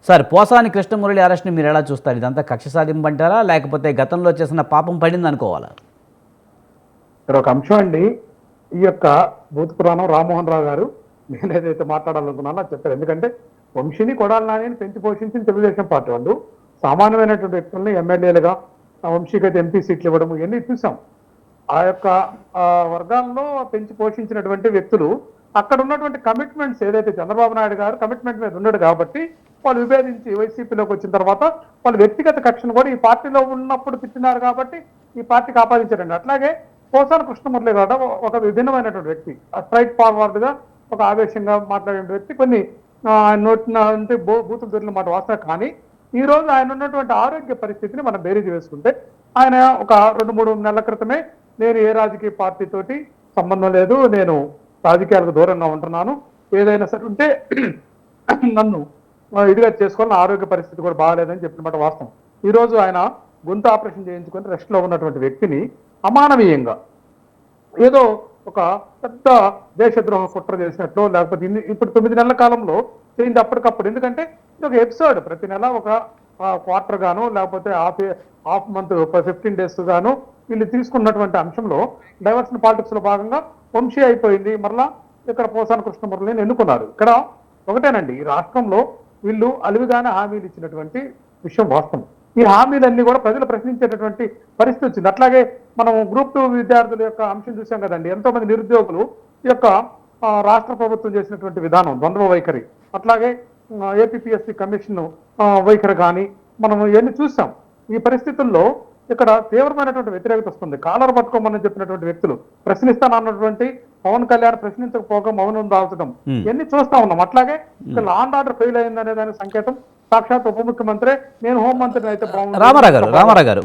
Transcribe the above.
Sir Posani Krishna Murali అరెస్ట్ని మీరు ఎలా చూస్తారు? ఇదంతా కక్ష సాధింపు అంటారా, లేకపోతే గతంలో చేసిన పాపం పడింది అనుకోవాలా? ఇక్కడ ఒక అంశం అండి. ఈ యొక్క భూత పురాణం రామ్మోహన్ రావు గారు నేను ఏదైతే మాట్లాడాలనుకున్నానో అది చెప్పారు. ఎందుకంటే వంశీని కొడాలి నాని పెంచి పోషించిన తెలుగుదేశం పార్టీ వాళ్ళు సామాన్యమైనటువంటి వ్యక్తుల్ని ఎమ్మెల్యేలుగా వంశీకి అయితే ఎంపీ సీట్లు ఇవ్వడం ఇవన్నీ చూసాం. ఆ యొక్క వర్గాల్లో పెంచి పోషించినటువంటి వ్యక్తులు అక్కడ ఉన్నటువంటి కమిట్మెంట్స్ ఏదైతే చంద్రబాబు నాయుడు గారు కమిట్మెంట్ మీద ఉన్నాడు కాబట్టి వాళ్ళు విభేదించి వైసీపీలోకి వచ్చిన తర్వాత వాళ్ళు వ్యక్తిగత కక్షను కూడా ఈ పార్టీలో ఉన్నప్పుడు తిట్టినారు కాబట్టి ఈ పార్టీకి ఆపాదించారండి. అట్లాగే పోసాని కృష్ణమురళి గారు ఒక విభిన్నమైనటువంటి వ్యక్తి, స్ట్రైట్ ఫార్వర్డ్ గా ఒక ఆవేశంగా మాట్లాడే వ్యక్తి. కొన్ని నోటిన అంటే బూతులు దొరికిన మాట వాస్తవం. కానీ ఈ రోజు ఆయన ఉన్నటువంటి ఆరోగ్య పరిస్థితిని మనం బేరీజ్ వేసుకుంటే ఆయన ఒక 2-3 నెలల క్రితమే నేను ఏ రాజకీయ పార్టీ తోటి సంబంధం లేదు, నేను రాజకీయాలకు దూరంగా ఉంటున్నాను, ఏదైనా సరే ఉంటే నన్ను ఇదిగా చేసుకోవాలని ఆరోగ్య పరిస్థితి కూడా బాగాలేదని చెప్పినమాట వాస్తవం. ఈ రోజు ఆయన గొంతు ఆపరేషన్ చేయించుకొని రెస్ట్ లో ఉన్నటువంటి వ్యక్తిని అమానవీయంగా ఏదో ఒక పెద్ద దేశద్రోహ కుట్ర చేసినట్లు, లేకపోతే ఇప్పుడు 9 నెలల కాలంలో చేయింది అప్పటికప్పుడు. ఎందుకంటే ఇది ఒక ఎపిసోడ్, ప్రతి నెల ఒక క్వార్టర్ గాను లేకపోతే హాఫ్ మంత్ 15 days గాను వీళ్ళు తీసుకున్నటువంటి అంశంలో డైవర్షన్ పాలిటిక్స్ లో భాగంగా వంశీ అయిపోయింది. మరలా ఇక్కడ పోసాని కృష్ణమురళిని ఎన్నుకున్నారు. ఇక్కడ ఒకటేనండి, ఈ రాష్ట్రంలో వీళ్ళు అలివిగానే హామీలు ఇచ్చినటువంటి విషయం వాస్తవం. ఈ హామీలన్నీ కూడా ప్రజలు ప్రశ్నించేటటువంటి పరిస్థితి వచ్చింది. అట్లాగే మనం గ్రూప్ 2 విద్యార్థుల యొక్క అంశం చూసాం కదండి. ఎంతో మంది నిరుద్యోగులు ఈ యొక్క రాష్ట్ర ప్రభుత్వం చేసినటువంటి విధానం ద్వంద్వ వైఖరి, అట్లాగే ఏపీపీఎస్సీ కమిషన్ వైఖరి కానీ మనం ఇవన్నీ చూసాం. ఈ పరిస్థితుల్లో ఇక్కడ తీవ్రమైనటువంటి వ్యతిరేకత వస్తుంది. కాలర్ పట్టుకోమని చెప్పినటువంటి వ్యక్తులు ప్రశ్నిస్తానన్నటువంటి పవన్ కళ్యాణ్ ప్రశ్నించకపోగా మౌనం దాల్చడం ఇవన్నీ చూస్తా ఉన్నాం. అట్లాగే ఇక్కడ లా అండ్ ఆర్డర్ ఫెయిల్ అయిందనే దానికి సంకేతం సాక్షాత్ ఉప ముఖ్యమంత్రి, నేను హోంమంత్రిని అయితే బాగుంది రామారావు గారు